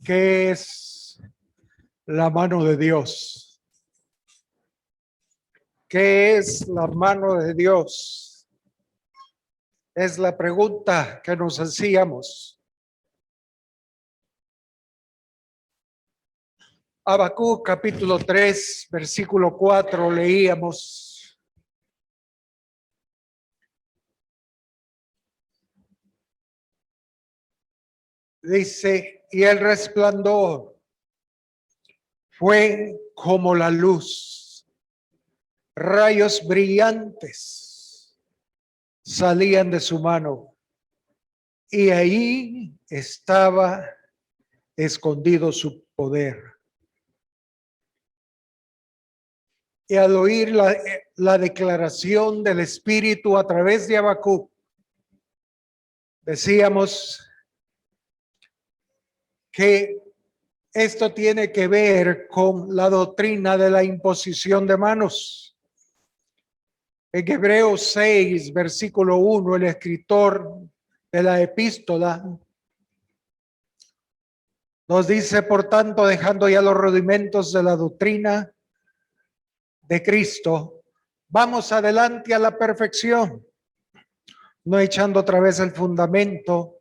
¿Qué es la mano de Dios? ¿Qué es la mano de Dios? Es la pregunta que nos hacíamos. Habacuc capítulo 3, versículo 4, leíamos. Dice, y el resplandor fue como la luz, rayos brillantes salían de su mano, y ahí estaba escondido su poder. Y al oír la declaración del Espíritu a través de Habacuc, decíamos que esto tiene que ver con la doctrina de la imposición de manos. En Hebreos 6, versículo 1, el escritor de la epístola nos dice, por tanto, dejando ya los rudimentos de la doctrina de Cristo, vamos adelante a la perfección, no echando otra vez el fundamento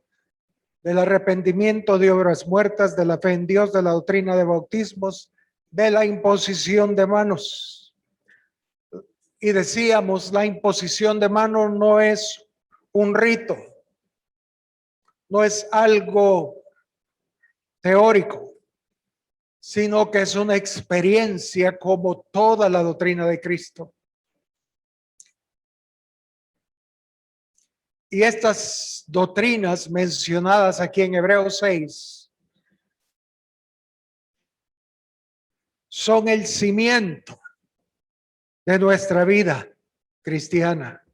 del arrepentimiento de obras muertas, de la fe en Dios, de la doctrina de bautismos, de la imposición de manos. Y decíamos, la imposición de manos no es un rito, no es algo teórico, sino que es una experiencia como toda la doctrina de Cristo. Y estas doctrinas mencionadas aquí en Hebreos 6 son el cimiento de nuestra vida cristiana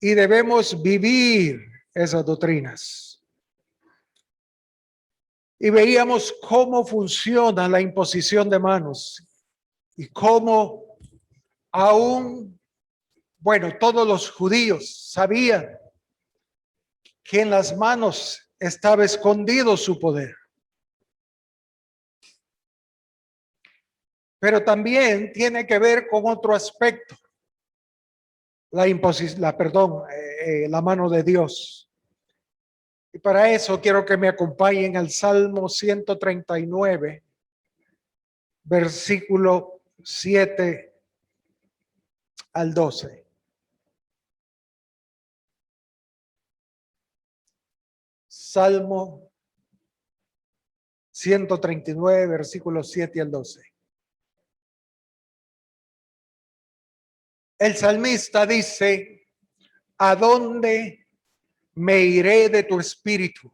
y debemos vivir esas doctrinas. Y veíamos cómo funciona la imposición de manos y cómo aún, todos los judíos sabían que en las manos estaba escondido su poder. Pero también tiene que ver con otro aspecto, la mano de Dios. Y para eso quiero que me acompañen al Salmo 139, versículo 7 al 12. Salmo 139, versículos 7 al 12. El salmista dice, ¿a dónde me iré de tu espíritu?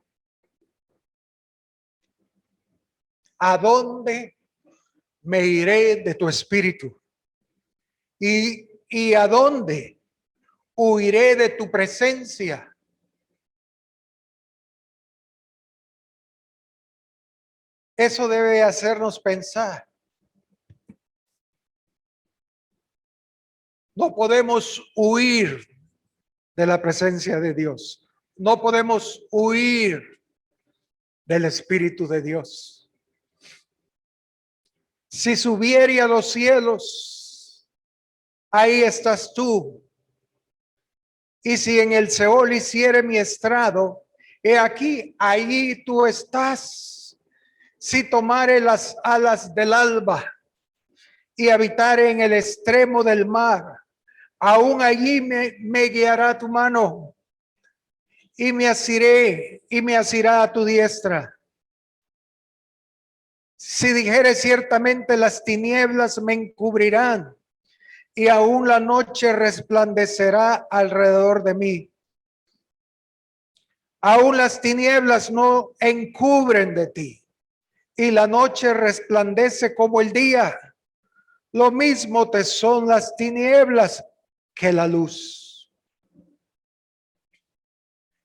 ¿A dónde me iré de tu espíritu? ¿Y a dónde huiré de tu presencia? Eso debe hacernos pensar. No podemos huir de la presencia de Dios. No podemos huir del Espíritu de Dios. Si subiere a los cielos, ahí estás tú. Y si en el Seol hiciere mi estrado, he aquí, ahí tú estás. Si tomare las alas del alba y habitare en el extremo del mar, aún allí me guiará tu mano y me asirá a tu diestra. Si dijere ciertamente las tinieblas me encubrirán y aún la noche resplandecerá alrededor de mí. Aún las tinieblas no encubren de ti y la noche resplandece como el día. Lo mismo te son las tinieblas que la luz.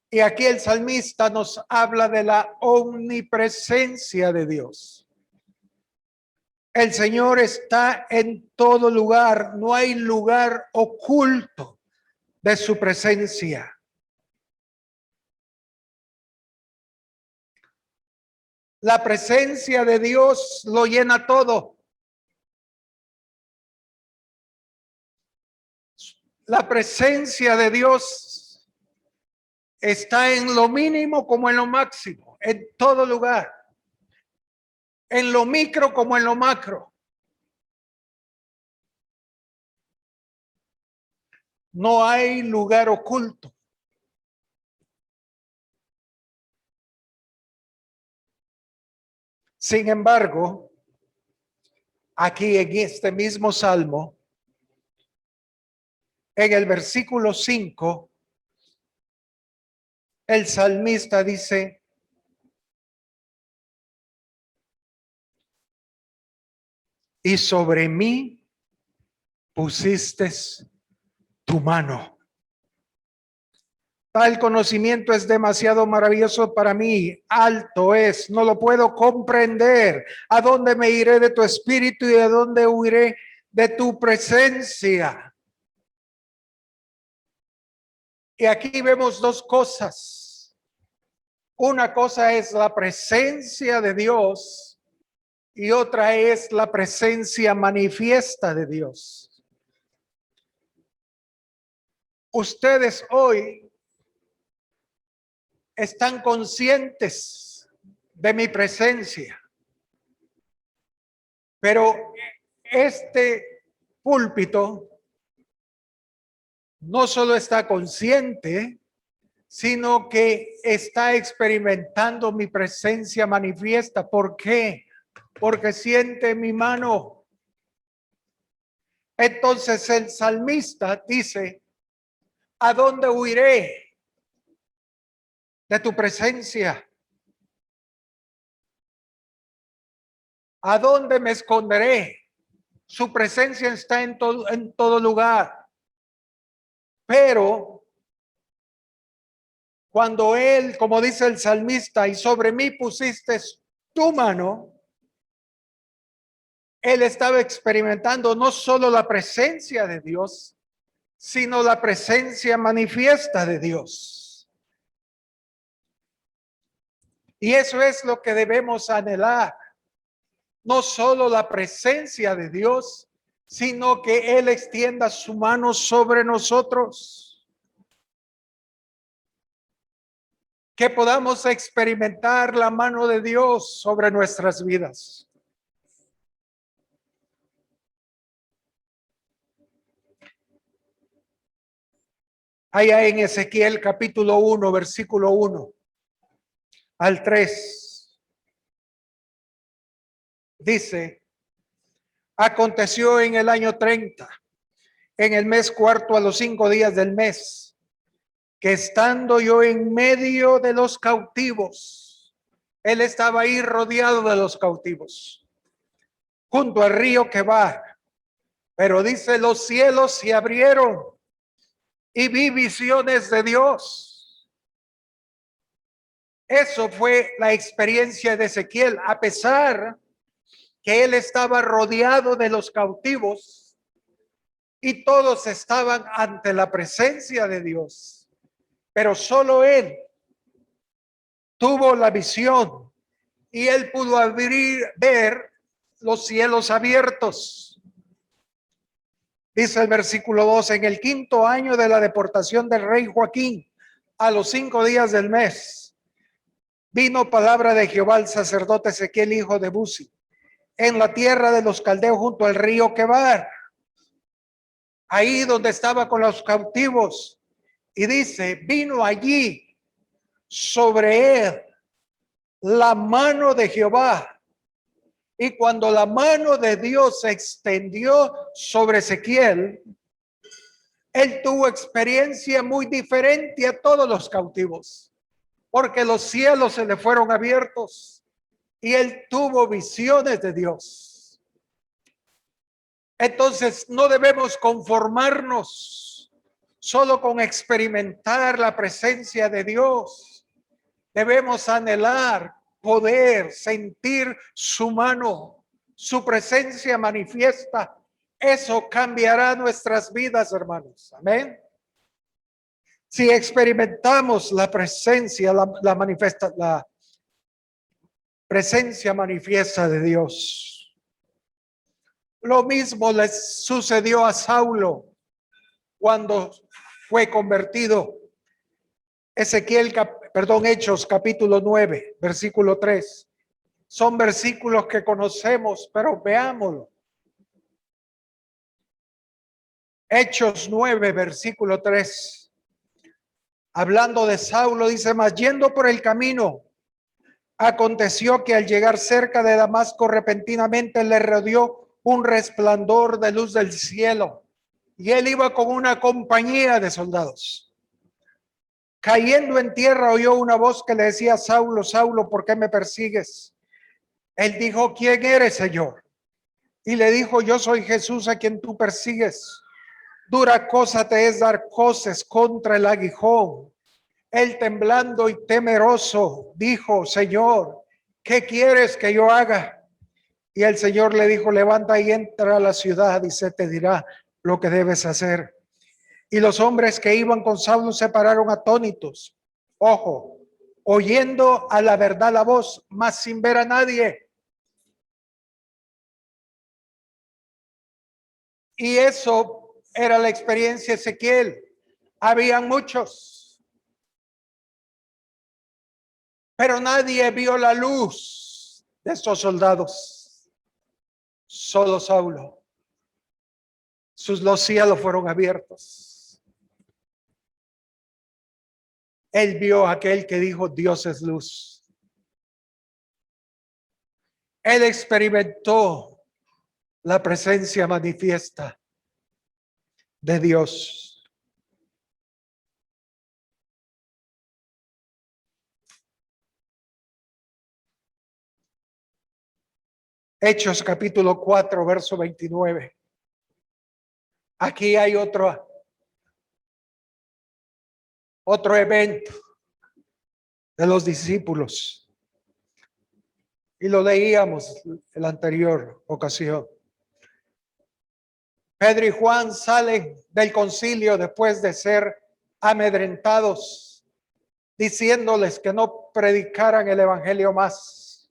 Y aquí el salmista nos habla de la omnipresencia de Dios. El Señor está en todo lugar, no hay lugar oculto de su presencia. La presencia de Dios lo llena todo. La presencia de Dios está en lo mínimo como en lo máximo, en todo lugar, en lo micro como en lo macro. No hay lugar oculto. Sin embargo, aquí en este mismo salmo, en el versículo 5, el salmista dice: y sobre mí pusiste tu mano. Tal conocimiento es demasiado maravilloso para mí, alto es, no lo puedo comprender. ¿A dónde me iré de tu espíritu y a dónde huiré de tu presencia? Y aquí vemos dos cosas. Una cosa es la presencia de Dios y otra es la presencia manifiesta de Dios. Ustedes hoy están conscientes de mi presencia, pero este púlpito no solo está consciente, sino que está experimentando mi presencia manifiesta. ¿Por qué? Porque siente mi mano. Entonces el salmista dice: ¿a dónde huiré de tu presencia? ¿A dónde me esconderé? Su presencia está en todo lugar. Pero cuando él, como dice el salmista, y sobre mí pusiste tu mano, él estaba experimentando no solo la presencia de Dios, sino la presencia manifiesta de Dios. Y eso es lo que debemos anhelar. No solo la presencia de Dios, sino que Él extienda su mano sobre nosotros. Que podamos experimentar la mano de Dios sobre nuestras vidas. Allá en Ezequiel capítulo 1, versículo 1 al 3, dice: aconteció en el año 30, en el mes cuarto, a los 5 días del mes, que estando yo en medio de los cautivos, él estaba ahí rodeado de los cautivos, junto al río Quebar, pero dice: los cielos se abrieron y vi visiones de Dios. Eso fue la experiencia de Ezequiel, a pesar que él estaba rodeado de los cautivos y todos estaban ante la presencia de Dios, pero solo él tuvo la visión y él pudo ver los cielos abiertos. Dice el versículo 2: en el 5º año de la deportación del rey Joaquín, a los 5 días del mes, vino palabra de Jehová al sacerdote Ezequiel, hijo de Buzi, en la tierra de los caldeos junto al río Quebar, ahí donde estaba con los cautivos. Y dice: vino allí sobre él la mano de Jehová. Y cuando la mano de Dios se extendió sobre Ezequiel, él tuvo experiencia muy diferente a todos los cautivos, porque los cielos se le fueron abiertos y él tuvo visiones de Dios. Entonces no debemos conformarnos solo con experimentar la presencia de Dios. Debemos anhelar poder sentir su mano, su presencia manifiesta. Eso cambiará nuestras vidas, hermanos. Amén. Si experimentamos la presencia, la presencia manifiesta de Dios. Lo mismo le sucedió a Saulo cuando fue convertido. Hechos capítulo 9, versículo 3. Son versículos que conocemos, pero veámoslo. Hechos 9, versículo 3. Hablando de Saulo, dice: mas yendo por el camino, aconteció que al llegar cerca de Damasco, repentinamente le rodeó un resplandor de luz del cielo, y él iba con una compañía de soldados. Cayendo en tierra, oyó una voz que le decía: Saulo, Saulo, ¿por qué me persigues? Él dijo: ¿quién eres, Señor? Y le dijo: yo soy Jesús a quien tú persigues. Dura cosa te es dar coces contra el aguijón. Él, temblando y temeroso, dijo: Señor, ¿qué quieres que yo haga? Y el Señor le dijo: levanta y entra a la ciudad y se te dirá lo que debes hacer. Y los hombres que iban con Saulo se pararon atónitos, ojo, oyendo a la verdad la voz, mas sin ver a nadie. Y eso era la experiencia de Ezequiel. Habían muchos, pero nadie vio la luz de estos soldados. Solo Saulo. Los cielos fueron abiertos. Él vio a aquel que dijo: Dios es luz. Él experimentó la presencia manifiesta de Dios. Hechos capítulo 4, verso 29. Aquí hay otro evento de los discípulos. Y lo leíamos en la anterior ocasión. Pedro y Juan salen del concilio después de ser amedrentados, diciéndoles que no predicaran el evangelio más.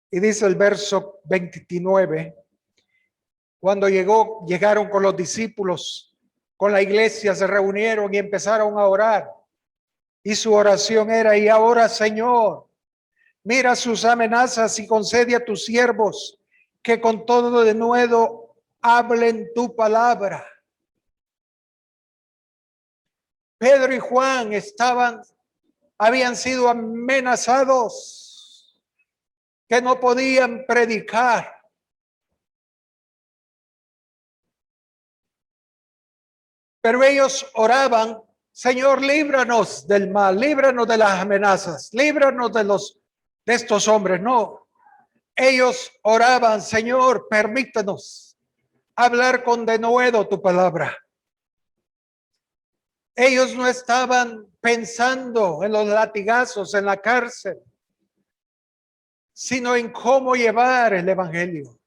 Y dice el verso 29, cuando llegaron con los discípulos, con la iglesia, se reunieron y empezaron a orar. Y su oración era: y ahora, Señor, mira sus amenazas y concede a tus siervos que con todo denuedo hablen tu palabra. Pedro y Juan habían sido amenazados, que no podían predicar. Pero ellos oraban: Señor, líbranos del mal, líbranos de las amenazas, líbranos de estos hombres. No, ellos oraban: Señor, permítanos hablar con denuedo tu palabra. Ellos no estaban pensando en los latigazos en la cárcel, sino en cómo llevar el evangelio.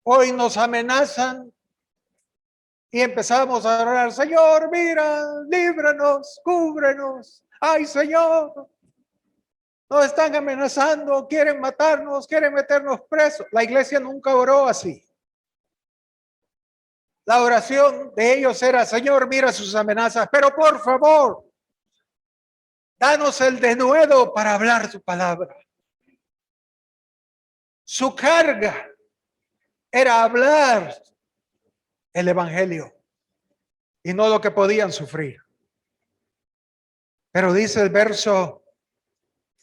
Hoy nos amenazan y empezamos a orar: Señor, mira, líbranos, cúbrenos. Ay, Señor, nos están amenazando, quieren matarnos, quieren meternos presos. La iglesia nunca oró así. La oración de ellos era: Señor, mira sus amenazas, pero por favor, danos el denuedo para hablar tu palabra. Su carga era hablar el evangelio y no lo que podían sufrir. Pero dice el verso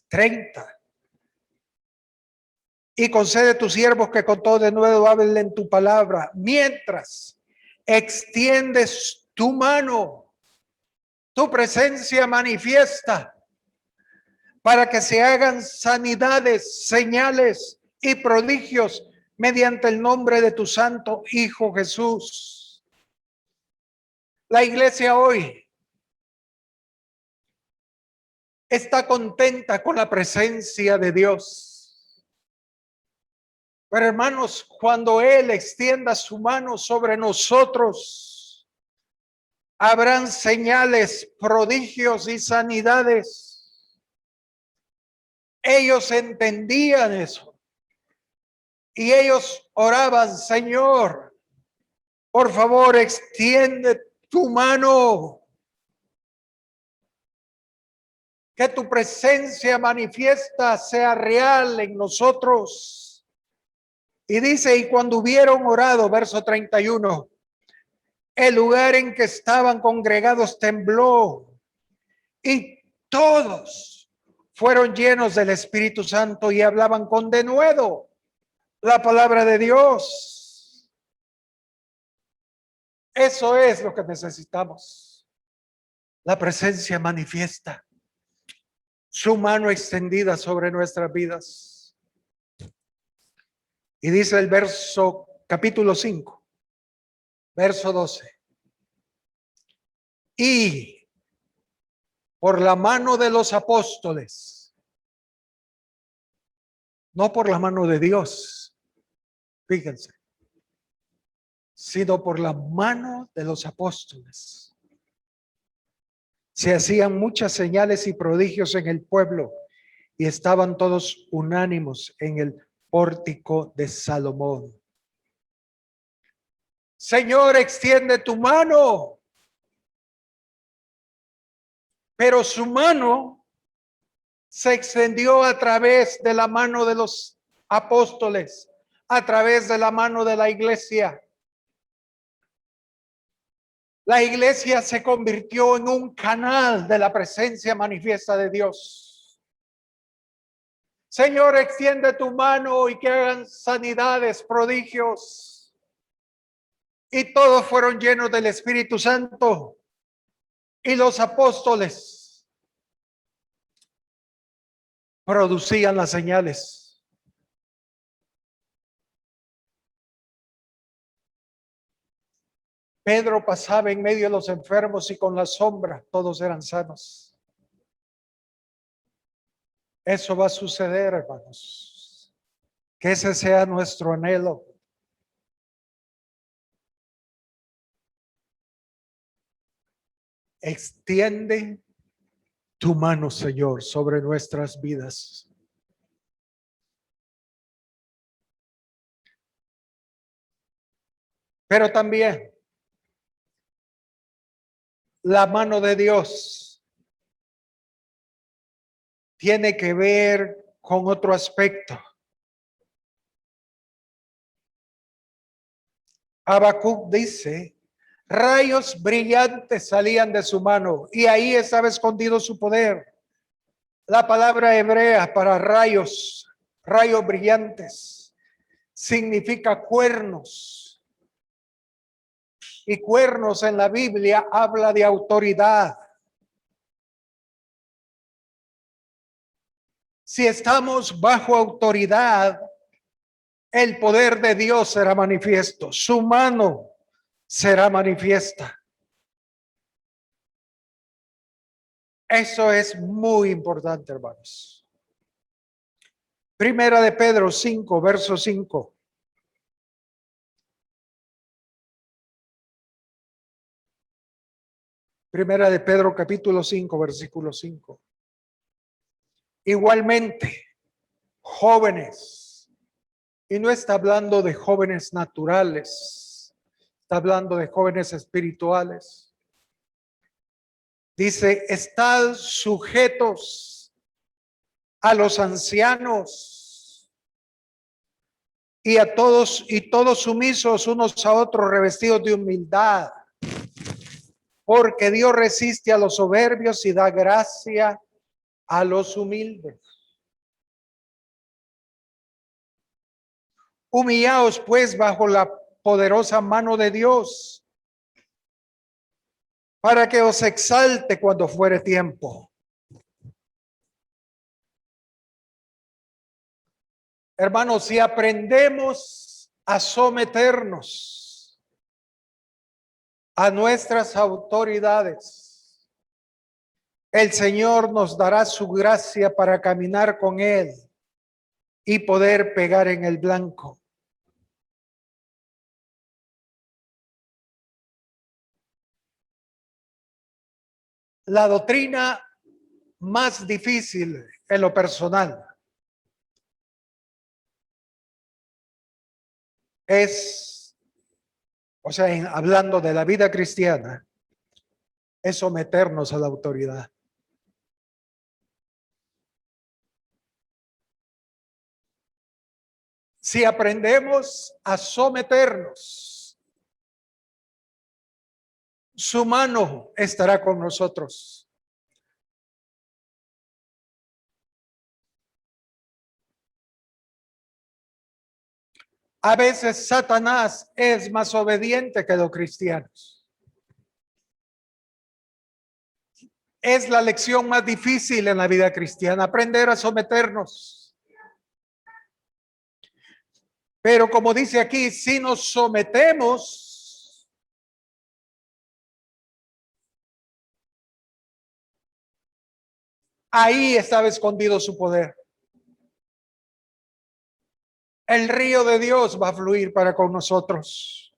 30: y concede a tus siervos que con todo denuedo hablen tu palabra, mientras extiendes tu mano, tu presencia manifiesta, para que se hagan sanidades, señales y prodigios mediante el nombre de tu santo Hijo Jesús. La iglesia hoy está contenta con la presencia de Dios. Pero hermanos, cuando Él extienda su mano sobre nosotros, habrán señales, prodigios y sanidades. Ellos entendían eso. Y ellos oraban, Señor, por favor, extiende tu mano. Que tu presencia manifiesta sea real en nosotros. Y dice, y cuando hubieron orado, verso 31, el lugar en que estaban congregados tembló y todos fueron llenos del Espíritu Santo y hablaban con denuedo la palabra de Dios. Eso es lo que necesitamos. La presencia manifiesta, su mano extendida sobre nuestras vidas. Y dice el verso, capítulo 5, verso 12. Y por la mano de los apóstoles, no por la mano de Dios, fíjense, sino por la mano de los apóstoles, se hacían muchas señales y prodigios en el pueblo y estaban todos unánimos en el pórtico de Salomón. Señor, extiende tu mano. Pero su mano se extendió a través de la mano de los apóstoles, a través de la mano de la iglesia. La iglesia se convirtió en un canal de la presencia manifiesta de Dios. Señor, extiende tu mano y que hagan sanidades, prodigios. Y todos fueron llenos del Espíritu Santo. Y los apóstoles producían las señales. Pedro pasaba en medio de los enfermos y con la sombra todos eran sanos. Eso va a suceder, hermanos. Que ese sea nuestro anhelo. Extiende tu mano, Señor, sobre nuestras vidas. Pero también la mano de Dios tiene que ver con otro aspecto. Habacuc dice, rayos brillantes salían de su mano y ahí estaba escondido su poder. La palabra hebrea para rayos, rayos brillantes, significa cuernos. Y cuernos en la Biblia habla de autoridad. Si estamos bajo autoridad, el poder de Dios será manifiesto, su mano será manifiesta. Eso es muy importante, hermanos. Primera de Pedro 5, verso 5. Primera de Pedro capítulo 5, versículo 5. Igualmente, jóvenes, y no está hablando de jóvenes naturales, está hablando de jóvenes espirituales. Dice, estad sujetos a los ancianos y a todos sumisos unos a otros, revestidos de humildad, porque Dios resiste a los soberbios y da gracia a los humildes. Humillaos pues bajo la poderosa mano de Dios, para que os exalte cuando fuere tiempo. Hermanos, si aprendemos a someternos a nuestras autoridades, el Señor nos dará su gracia para caminar con Él y poder pegar en el blanco. La doctrina más difícil en lo personal es, o sea, hablando de la vida cristiana, es someternos a la autoridad. Si aprendemos a someternos, su mano estará con nosotros. A veces Satanás es más obediente que los cristianos. Es la lección más difícil en la vida cristiana, aprender a someternos. Pero como dice aquí, si nos sometemos, ahí estaba escondido su poder. El río de Dios va a fluir para con nosotros.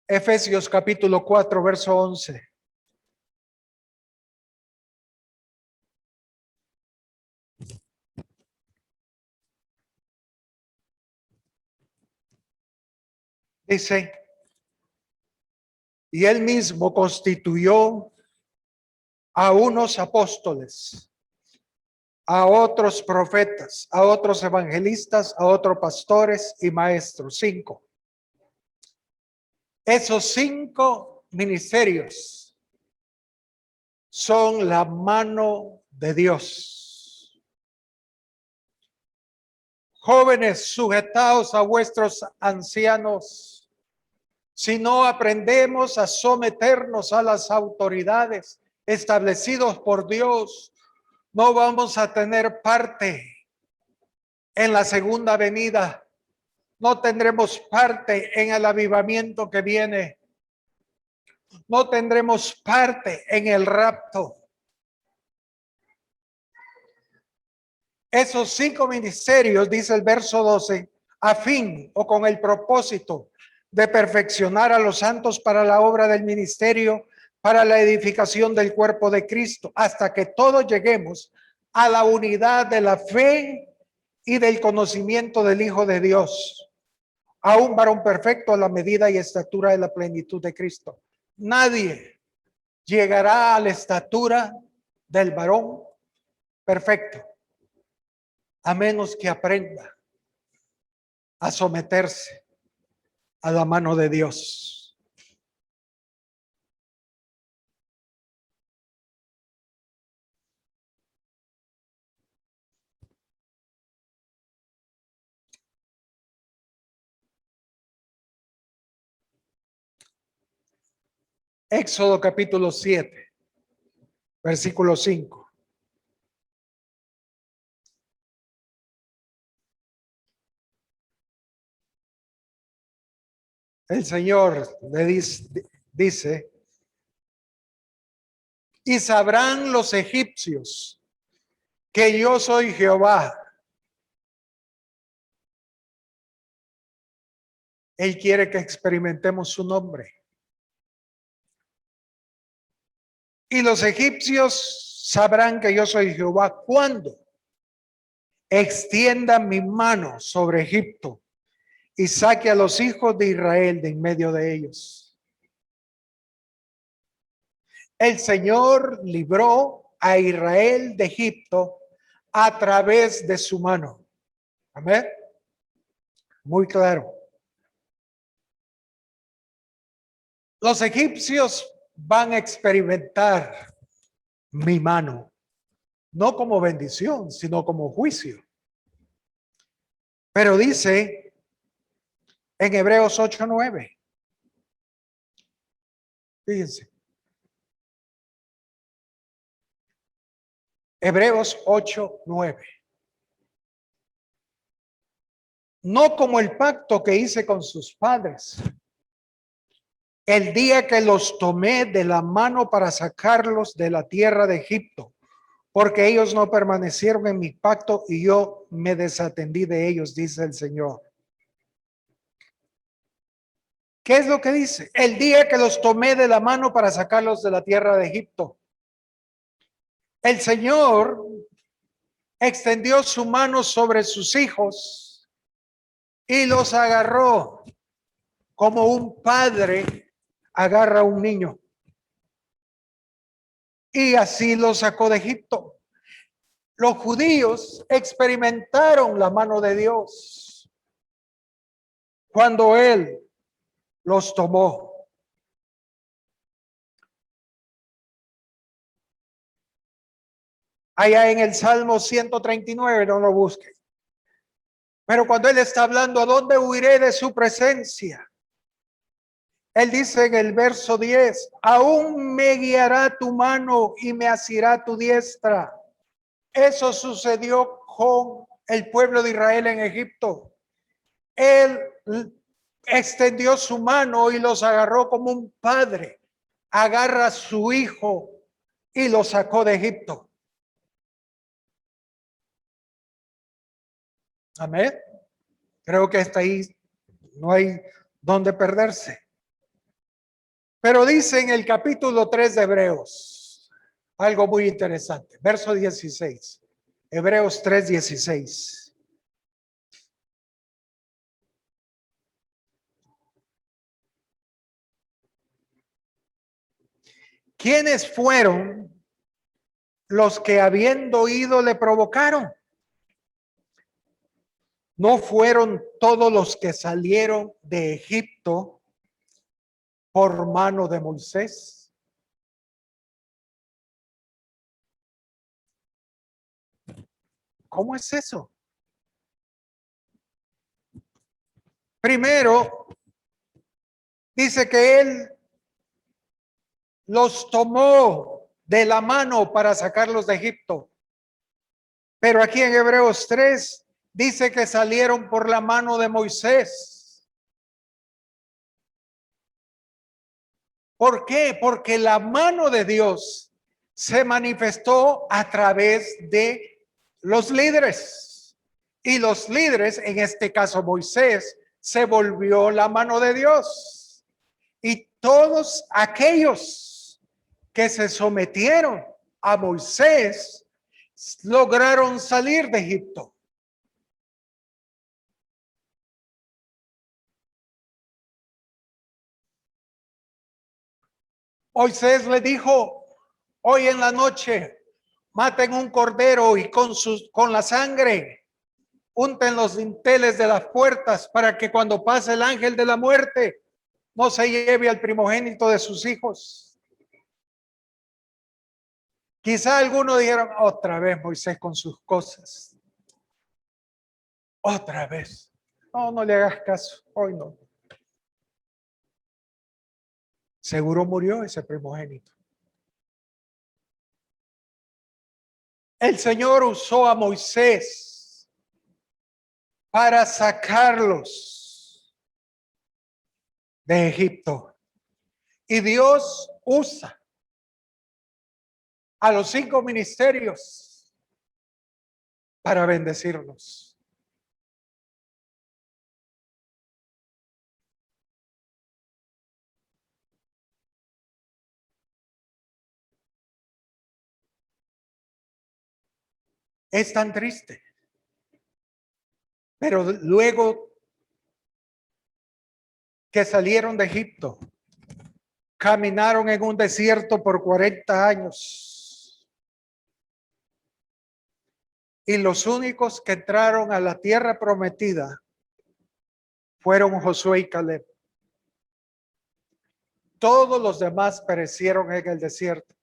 Efesios capítulo 4, verso 11. Dice, y él mismo constituyó a unos apóstoles, a otros profetas, a otros evangelistas, a otros pastores y maestros. 5. Esos 5 ministerios son la mano de Dios. Jóvenes, sujetaos a vuestros ancianos. Si no aprendemos a someternos a las autoridades establecidos por Dios, no vamos a tener parte en la segunda venida. No tendremos parte en el avivamiento que viene. No tendremos parte en el rapto. Esos 5 ministerios, dice el verso 12, a fin o con el propósito de perfeccionar a los santos para la obra del ministerio, para la edificación del cuerpo de Cristo, hasta que todos lleguemos a la unidad de la fe y del conocimiento del Hijo de Dios, a un varón perfecto a la medida y estatura de la plenitud de Cristo. Nadie llegará a la estatura del varón perfecto, a menos que aprenda a someterse a la mano de Dios. Éxodo capítulo 7, versículo 5. El Señor le dice, y sabrán los egipcios que yo soy Jehová. Él quiere que experimentemos su nombre. Y los egipcios sabrán que yo soy Jehová cuando extienda mi mano sobre Egipto y saque a los hijos de Israel de en medio de ellos. El Señor libró a Israel de Egipto a través de su mano. Amén. Muy claro. Los egipcios van a experimentar mi mano, no como bendición, sino como juicio. Pero dice en Hebreos 8:9. Fíjense. Hebreos 8:9. No como el pacto que hice con sus padres, el día que los tomé de la mano para sacarlos de la tierra de Egipto, porque ellos no permanecieron en mi pacto y yo me desatendí de ellos, dice el Señor. ¿Qué es lo que dice? El día que los tomé de la mano para sacarlos de la tierra de Egipto. El Señor extendió su mano sobre sus hijos y los agarró como un padre agarra a un niño. Y así los sacó de Egipto. Los judíos experimentaron la mano de Dios cuando Él los tomó. Allá en el Salmo 139, no lo busquen. Pero cuando Él está hablando, ¿a dónde huiré de su presencia? Él dice en el verso 10, aún me guiará tu mano y me asirá tu diestra. Eso sucedió con el pueblo de Israel en Egipto. Él extendió su mano y los agarró como un padre agarra a su hijo y lo sacó de Egipto. Amén. Creo que hasta ahí no hay donde perderse. Pero dice en el capítulo 3 de Hebreos algo muy interesante. Verso 16. Hebreos 3:16. ¿Quiénes fueron los que habiendo oído le provocaron? ¿No fueron todos los que salieron de Egipto por mano de Moisés? ¿Cómo es eso? Primero, dice que él los tomó de la mano para sacarlos de Egipto. Pero aquí en Hebreos 3 dice que salieron por la mano de Moisés. ¿Por qué? Porque la mano de Dios se manifestó a través de los líderes. Y los líderes, en este caso Moisés, se volvió la mano de Dios. Y todos aquellos que se sometieron a Moisés lograron salir de Egipto. Moisés le dijo, hoy en la noche maten un cordero y con la sangre unten los dinteles de las puertas para que cuando pase el ángel de la muerte no se lleve al primogénito de sus hijos. Quizá algunos dijeron, otra vez Moisés con sus cosas. Otra vez. No, no le hagas caso. Hoy no. Seguro murió ese primogénito. El Señor usó a Moisés para sacarlos de Egipto. Y Dios usa a los 5 ministerios para bendecirnos. Es tan triste. Pero luego que salieron de Egipto, caminaron en un desierto por 40 años. Y los únicos que entraron a la tierra prometida fueron Josué y Caleb. Todos los demás perecieron en el desierto.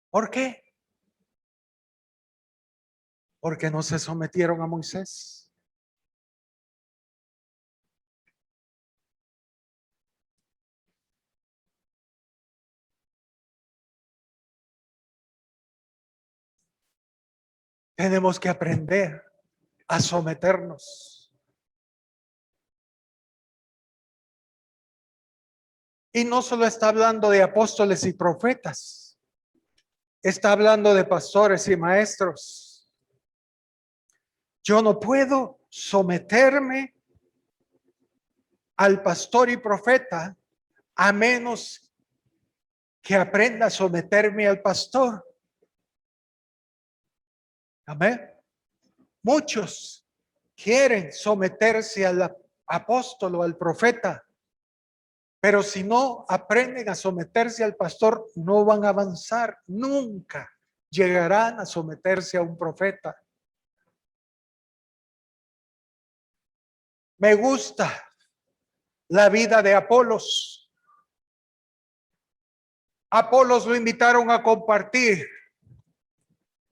¿Por qué? Porque no se sometieron a Moisés. Tenemos que aprender a someternos. Y no solo está hablando de apóstoles y profetas, está hablando de pastores y maestros. Yo no puedo someterme al pastor y profeta a menos que aprenda a someterme al pastor. Amén. Muchos quieren someterse al apóstol o al profeta, pero si no aprenden a someterse al pastor, no van a avanzar, nunca llegarán a someterse a un profeta. Me gusta la vida de Apolos. Apolos lo invitaron a compartir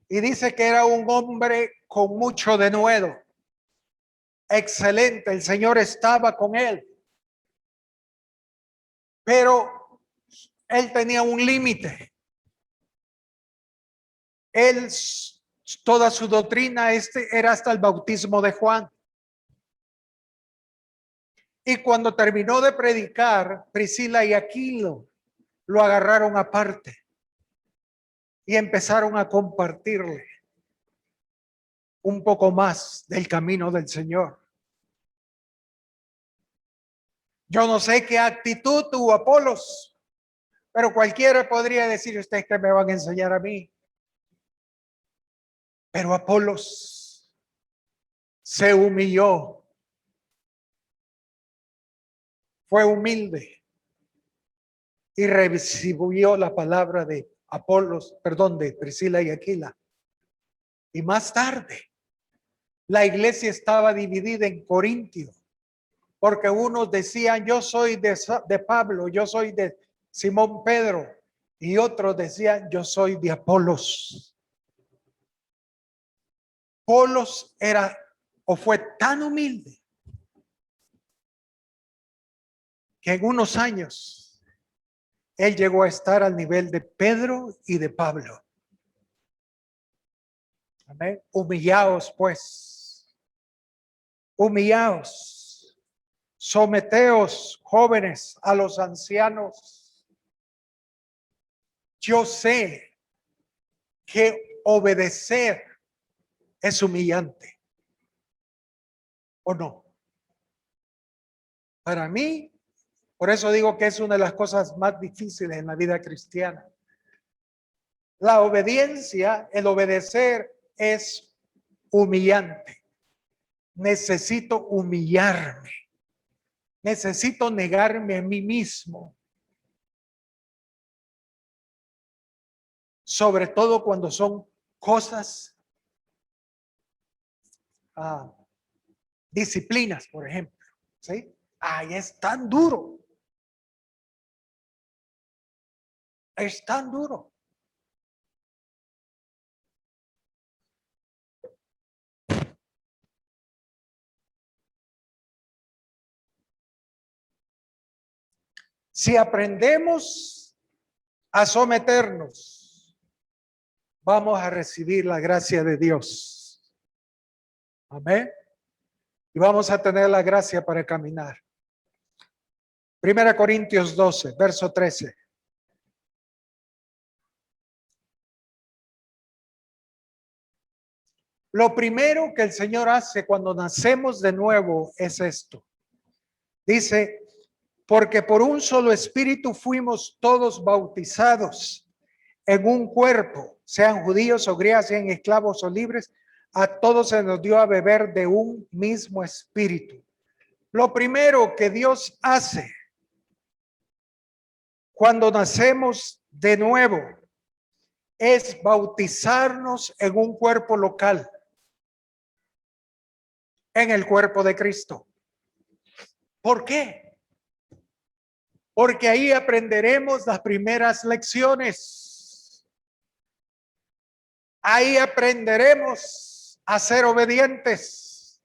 y dice que era un hombre con mucho denuedo. Excelente, el Señor estaba con él. Pero él tenía un límite. Él, toda su doctrina era hasta el bautismo de Juan. Y cuando terminó de predicar, Priscila y Aquilo lo agarraron aparte y empezaron a compartirle un poco más del camino del Señor. Yo no sé qué actitud tuvo Apolos, pero cualquiera podría decir, ustedes que me van a enseñar a mí. Pero Apolos se humilló, fue humilde y recibió la palabra de Apolos, perdón, de Priscila y Aquila. Y más tarde, la iglesia estaba dividida en Corintio, porque unos decían, yo soy de Pablo, yo soy de Simón Pedro, y otros decían, yo soy de Apolos. Apolos era o fue tan humilde que en unos años él llegó a estar al nivel de Pedro y de Pablo. Amén. Humillaos pues, humillaos, someteos jóvenes a los ancianos. Yo sé que obedecer es humillante, ¿o no? Para mí, por eso digo que es una de las cosas más difíciles en la vida cristiana. La obediencia, el obedecer es humillante. Necesito humillarme. Necesito negarme a mí mismo. Sobre todo cuando son cosas, disciplinas, por ejemplo. ¿Sí? Ay, es tan duro. Es tan duro. Si aprendemos a someternos, vamos a recibir la gracia de Dios. Amén. Y vamos a tener la gracia para caminar. 1 Corintios 12, verso 13. Lo primero que el Señor hace cuando nacemos de nuevo es esto. Dice, porque por un solo espíritu fuimos todos bautizados en un cuerpo, sean judíos o griegos, sean esclavos o libres, a todos se nos dio a beber de un mismo espíritu. Lo primero que Dios hace cuando nacemos de nuevo es bautizarnos en un cuerpo local, en el cuerpo de Cristo. ¿Por qué? Porque ahí aprenderemos las primeras lecciones. Ahí aprenderemos a ser obedientes.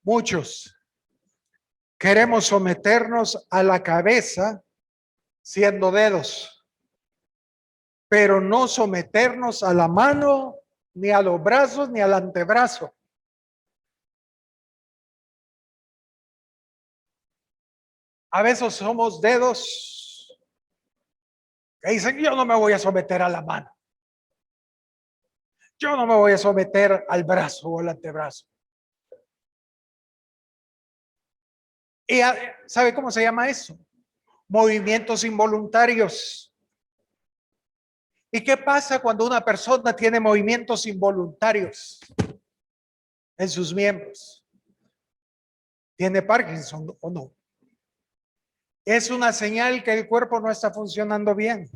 Muchos queremos someternos a la cabeza siendo dedos, pero no someternos a la mano, ni a los brazos, ni al antebrazo. A veces somos dedos que dicen, yo no me voy a someter a la mano. Yo no me voy a someter al brazo o al antebrazo. Y ¿sabe cómo se llama eso? Movimientos involuntarios. ¿Y qué pasa cuando una persona tiene movimientos involuntarios en sus miembros? ¿Tiene Parkinson o no? Es una señal que el cuerpo no está funcionando bien.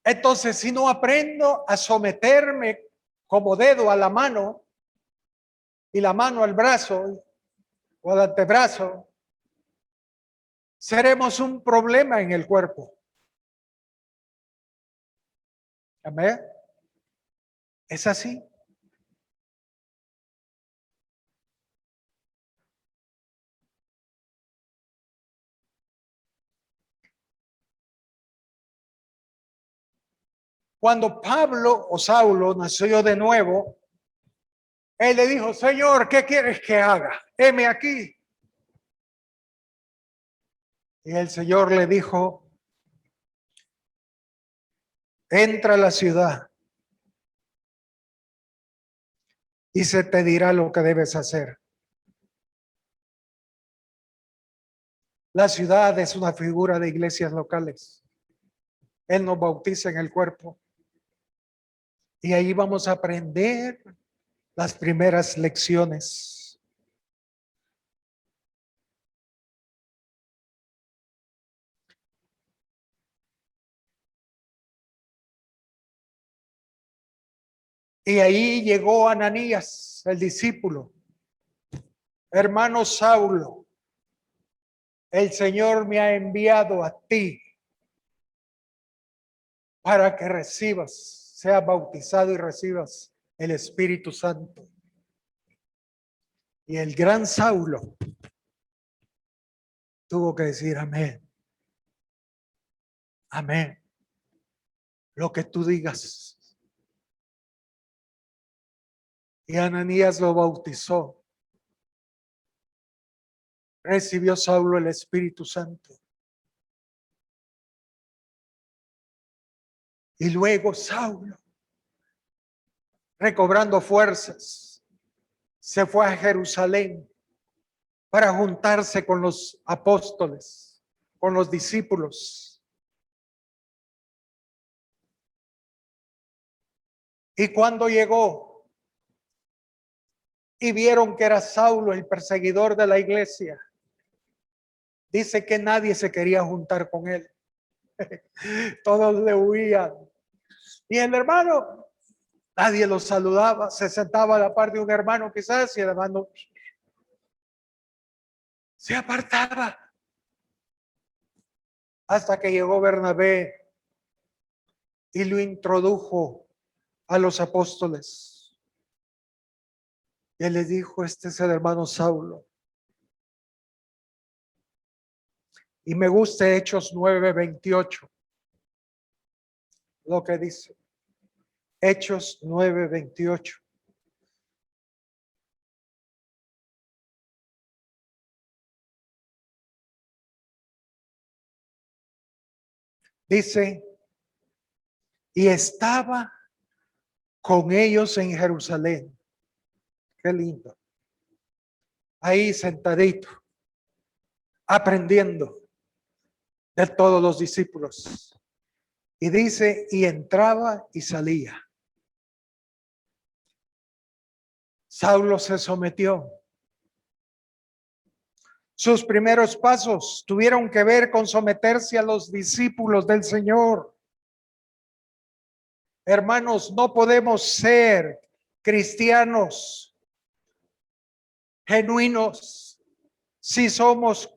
Entonces, si no aprendo a someterme como dedo a la mano y la mano al brazo o al antebrazo, seremos un problema en el cuerpo. ¿Amén? Es así. Cuando Pablo o Saulo nació de nuevo, él le dijo, Señor, ¿qué quieres que haga? Heme aquí. Y el Señor le dijo, entra a la ciudad y se te dirá lo que debes hacer. La ciudad es una figura de iglesias locales. Él nos bautiza en el cuerpo. Y ahí vamos a aprender las primeras lecciones. Y ahí llegó Ananías, el discípulo. Hermano Saulo, el Señor me ha enviado a ti para que recibas, seas bautizado y recibas el Espíritu Santo. Y el gran Saulo tuvo que decir amén. Amén. Lo que tú digas. Y Ananías lo bautizó. Recibió Saulo el Espíritu Santo. Y luego Saulo, recobrando fuerzas, se fue a Jerusalén para juntarse con los apóstoles, con los discípulos. Y cuando llegó y vieron que era Saulo el perseguidor de la iglesia, dice que nadie se quería juntar con él. Todos le huían. Y el hermano, nadie lo saludaba, se sentaba a la par de un hermano quizás y el hermano se apartaba. Hasta que llegó Bernabé y lo introdujo a los apóstoles. Y él les dijo, este es el hermano Saulo. Y me gusta Hechos 9:28. Lo que dice. Hechos 9:28. Dice, y estaba con ellos en Jerusalén. Qué lindo. Ahí sentadito, aprendiendo de todos los discípulos. Y dice, y entraba y salía. Saulo se sometió. Sus primeros pasos tuvieron que ver con someterse a los discípulos del Señor. Hermanos, no podemos ser cristianos genuinos si somos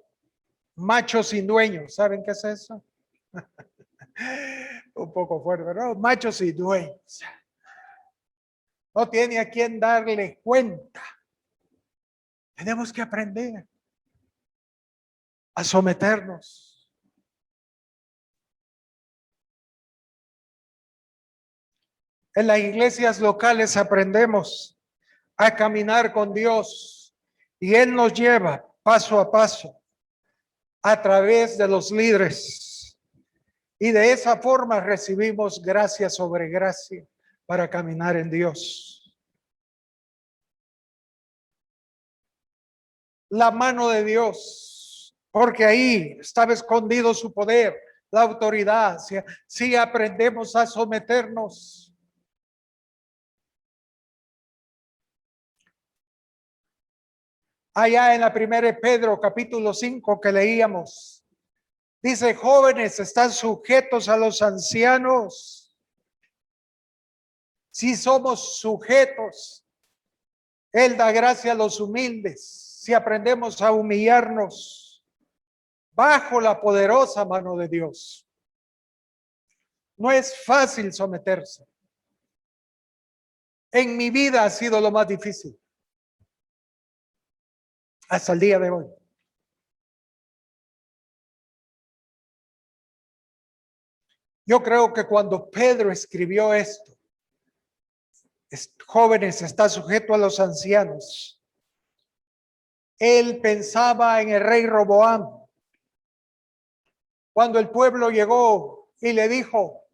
machos sin dueños. ¿Saben qué es eso? Un poco fuerte, ¿no? Machos sin dueños. No tiene a quién darle cuenta. Tenemos que aprender a someternos. En las iglesias locales aprendemos a caminar con Dios y Él nos lleva paso a paso a través de los líderes y de esa forma recibimos gracia sobre gracia para caminar en Dios. la mano de Dios, porque ahí estaba escondido su poder, la autoridad. Si aprendemos a someternos. Allá en la primera de Pedro, capítulo 5 que leíamos, dice: jóvenes, están sujetos a los ancianos. Si somos sujetos, Él da gracia a los humildes. Si aprendemos a humillarnos bajo la poderosa mano de Dios. No es fácil someterse. En mi vida ha sido lo más difícil. Hasta el día de hoy. Yo creo que cuando Pedro escribió esto, jóvenes, está sujeto a los ancianos, él pensaba en el rey Roboam. Cuando el pueblo llegó y le dijo: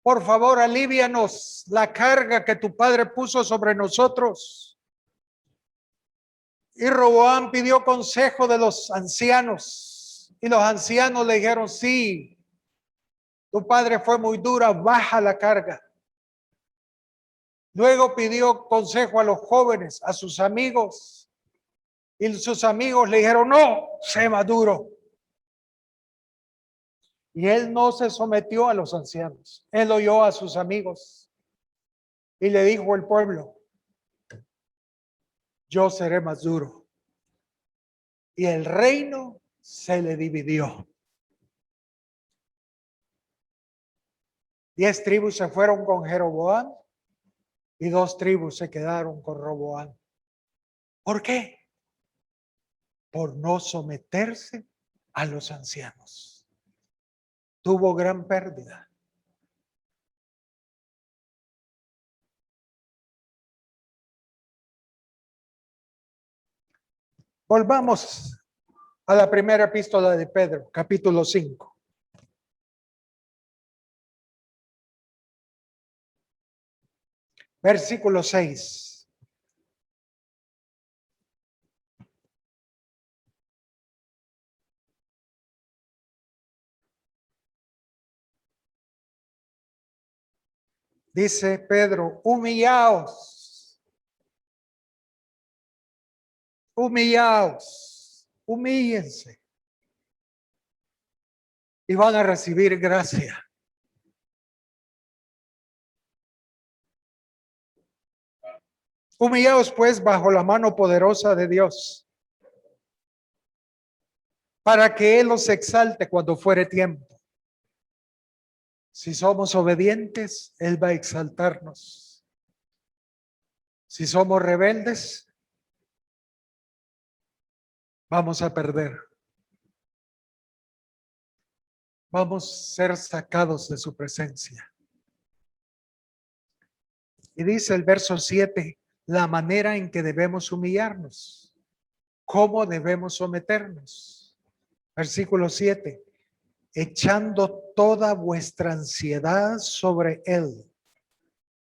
por favor, alívianos la carga que tu padre puso sobre nosotros. Y Roboam pidió consejo de los ancianos. Y los ancianos le dijeron: sí, tu padre fue muy dura, baja la carga. Luego pidió consejo a los jóvenes, a sus amigos. Y sus amigos le dijeron: no, sé más duro. Y él no se sometió a los ancianos. Él oyó a sus amigos. Y le dijo al pueblo: yo seré más duro. Y el reino se le dividió. 10 tribus se fueron con Jeroboam y 2 tribus se quedaron con Roboam. ¿Por qué? Por no someterse a los ancianos. Tuvo gran pérdida. Volvamos a la primera epístola de Pedro, capítulo 5. Versículo 6. Dice Pedro: humillaos, humillaos, humíllense y van a recibir gracia. Humillaos pues bajo la mano poderosa de Dios, para que Él os exalte cuando fuere tiempo. Si somos obedientes, Él va a exaltarnos. Si somos rebeldes, vamos a perder. Vamos a ser sacados de su presencia. Y dice el verso 7, la manera en que debemos humillarnos. ¿Cómo debemos someternos? Versículo 7. Echando toda vuestra ansiedad sobre Él.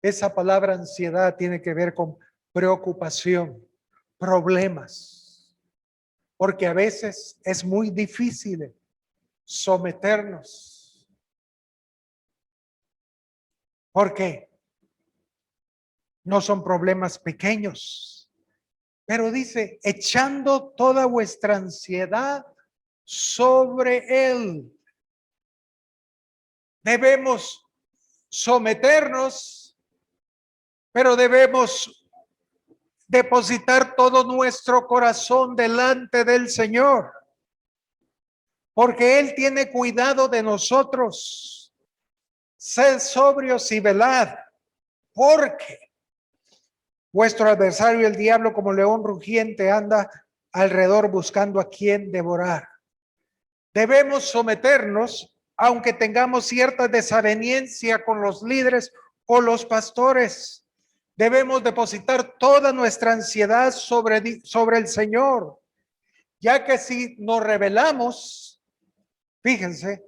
Esa palabra ansiedad tiene que ver con preocupación, problemas. Porque a veces es muy difícil someternos. ¿Por qué? No son problemas pequeños. Pero dice: echando toda vuestra ansiedad sobre Él. Debemos someternos, pero debemos depositar todo nuestro corazón delante del Señor, porque Él tiene cuidado de nosotros. Sed sobrios y velad, porque vuestro adversario el diablo, como león rugiente, anda alrededor buscando a quien devorar. Debemos someternos, aunque tengamos cierta desaveniencia con los líderes o los pastores. Debemos depositar toda nuestra ansiedad sobre el Señor, ya que si nos rebelamos, fíjense,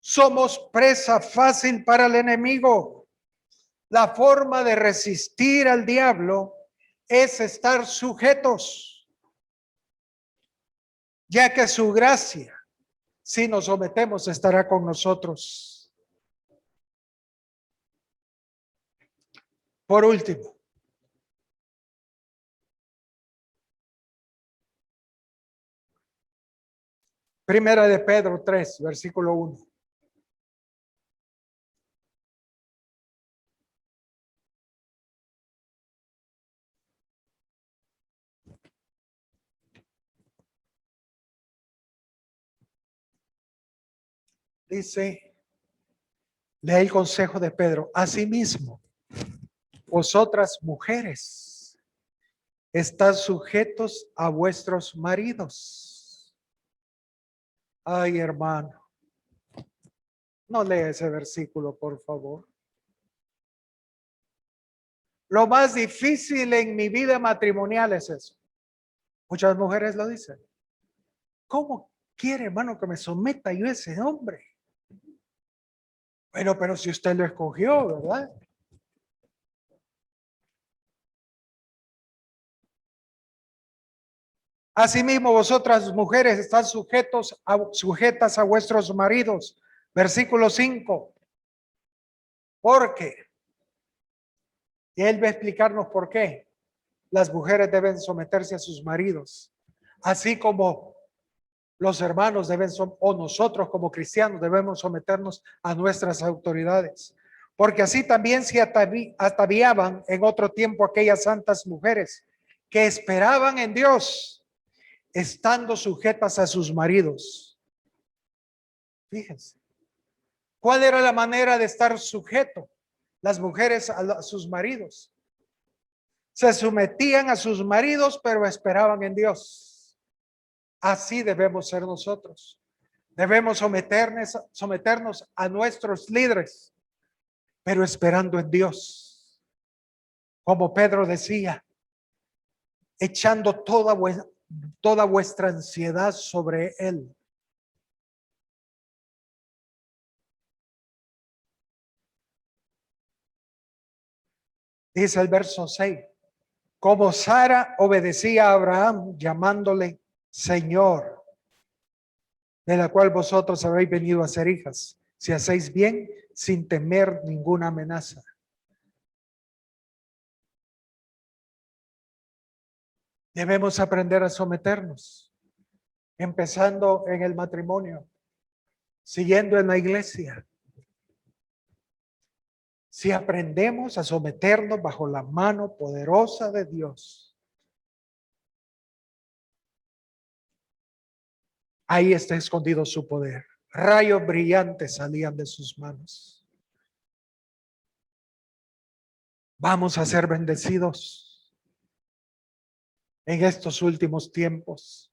somos presa fácil para el enemigo. La forma de resistir al diablo es estar sujetos. ya que su gracia, si nos sometemos, estará con nosotros. Por último, Primera de Pedro 3, versículo 1. Dice, lee el consejo de Pedro. Asimismo, vosotras mujeres, estad sujetos a vuestros maridos. Ay, hermano, no lea ese versículo, por favor. Lo más difícil en mi vida matrimonial es eso. Muchas mujeres lo dicen. ¿Cómo quiere, hermano, que me someta yo a ese hombre? Bueno, pero si usted lo escogió, ¿verdad? Asimismo, vosotras mujeres están sujetas a vuestros maridos. Versículo 5. Porque, y él va a explicarnos por qué las mujeres deben someterse a sus maridos, así como los hermanos deben, o nosotros como cristianos debemos someternos a nuestras autoridades. Porque así también se ataviaban en otro tiempo aquellas santas mujeres que esperaban en Dios, estando sujetas a sus maridos. Fíjense, ¿cuál era la manera de estar sujeto? Las mujeres a sus maridos. Se sometían a sus maridos, pero esperaban en Dios. Así debemos ser nosotros. Debemos someternos a nuestros líderes, pero esperando en Dios. Como Pedro decía, echando toda vuestra ansiedad sobre Él. Dice el verso 6, como Sara obedecía a Abraham llamándole Señor, de la cual vosotros habéis venido a ser hijas, si hacéis bien sin temer ninguna amenaza. Debemos aprender a someternos, empezando en el matrimonio, siguiendo en la iglesia. Si aprendemos a someternos bajo la mano poderosa de Dios, ahí está escondido su poder. Rayos brillantes salían de sus manos. Vamos a ser bendecidos en estos últimos tiempos.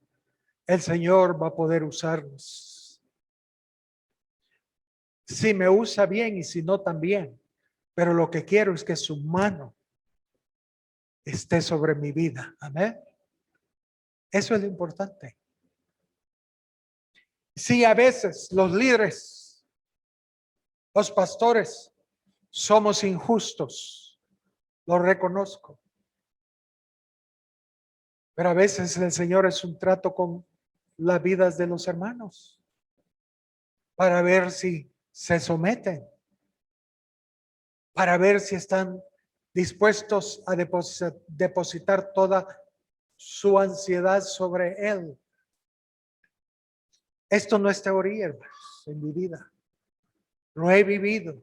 El Señor va a poder usarnos. Si me usa bien y si no también. Pero lo que quiero es que su mano esté sobre mi vida. Amén. Eso es lo importante. Si a veces los líderes, los pastores, somos injustos, lo reconozco. Pero a veces el Señor es un trato con las vidas de los hermanos para ver si se someten, para ver si están dispuestos a depositar toda su ansiedad sobre Él. Esto no es teoría, hermanos, en mi vida. Lo he vivido.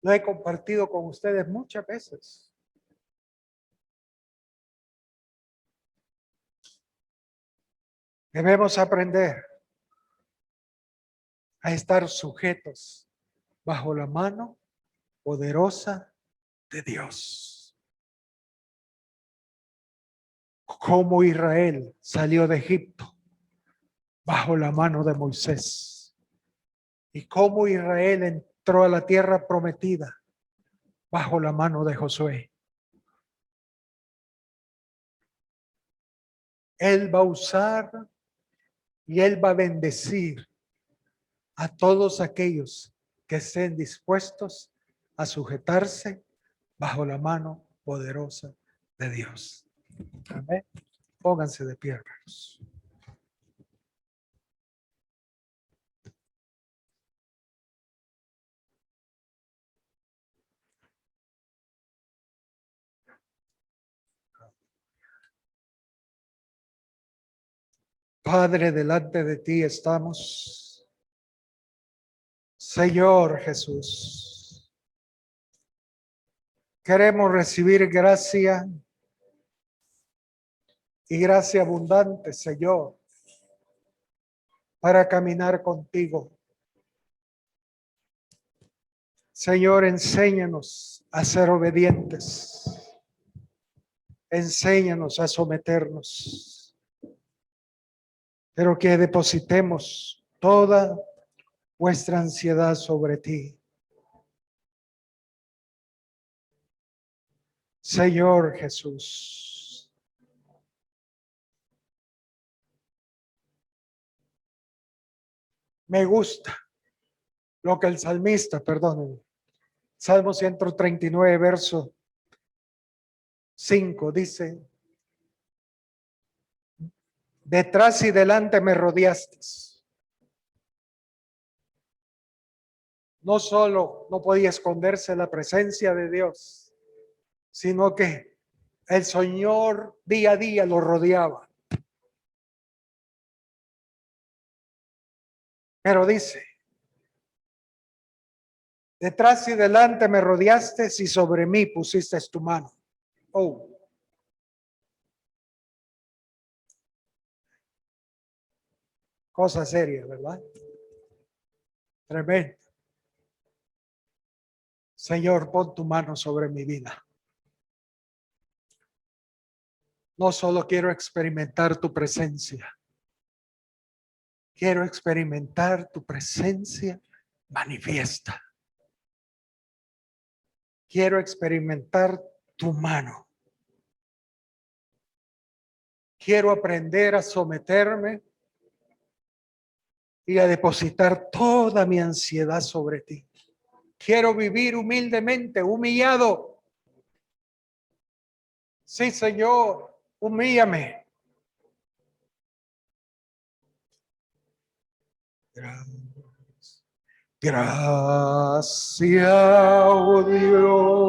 Lo he compartido con ustedes muchas veces. Debemos aprender a estar sujetos bajo la mano poderosa de Dios. Como Israel salió de Egipto bajo la mano de Moisés. Y como Israel entró a la tierra prometida bajo la mano de Josué. Él va a usar y Él va a bendecir a todos aquellos que estén dispuestos a sujetarse bajo la mano poderosa de Dios. Amén. Pónganse de pie, hermanos. Padre, delante de ti estamos. Señor Jesús, queremos recibir gracia y gracia abundante, Señor, para caminar contigo. Señor, enséñanos a ser obedientes. Enséñanos a someternos. Pero que depositemos toda vuestra ansiedad sobre ti. Señor Jesús. Me gusta lo que el salmista, perdón, Salmo 139, verso 5 dice: detrás y delante me rodeaste. No solo no podía esconderse la presencia de Dios, sino que el Señor día a día lo rodeaba. Pero dice: detrás y delante me rodeaste y sobre mí pusiste tu mano. Oh. Cosa seria, ¿verdad? Tremendo. Señor, pon tu mano sobre mi vida. No solo quiero experimentar tu presencia, quiero experimentar tu presencia manifiesta. Quiero experimentar tu mano. Quiero aprender a someterme y a depositar toda mi ansiedad sobre ti. Quiero vivir humildemente, humillado. Sí, Señor, humíllame. Gracias, oh Dios.